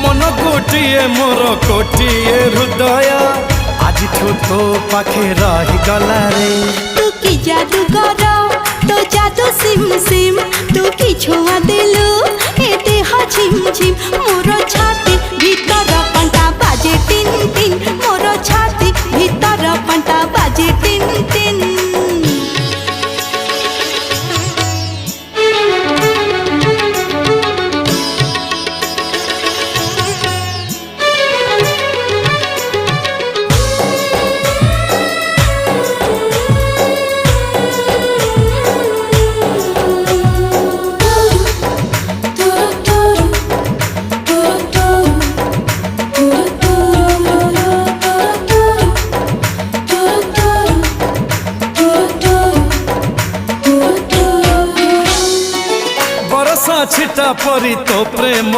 मन गोटिए मोर कोटिए हृदय आज तो पाखे रही गला रे। तू की जादू कर तो जादू सिम सिम तू की छुआ देलु ए देह झिम झिम मोर छाती भीतर पंटा बाजे टिन टिन मोर छाती भीतर पंटा बाजे टिन टिन। छिटा परी तो प्रेम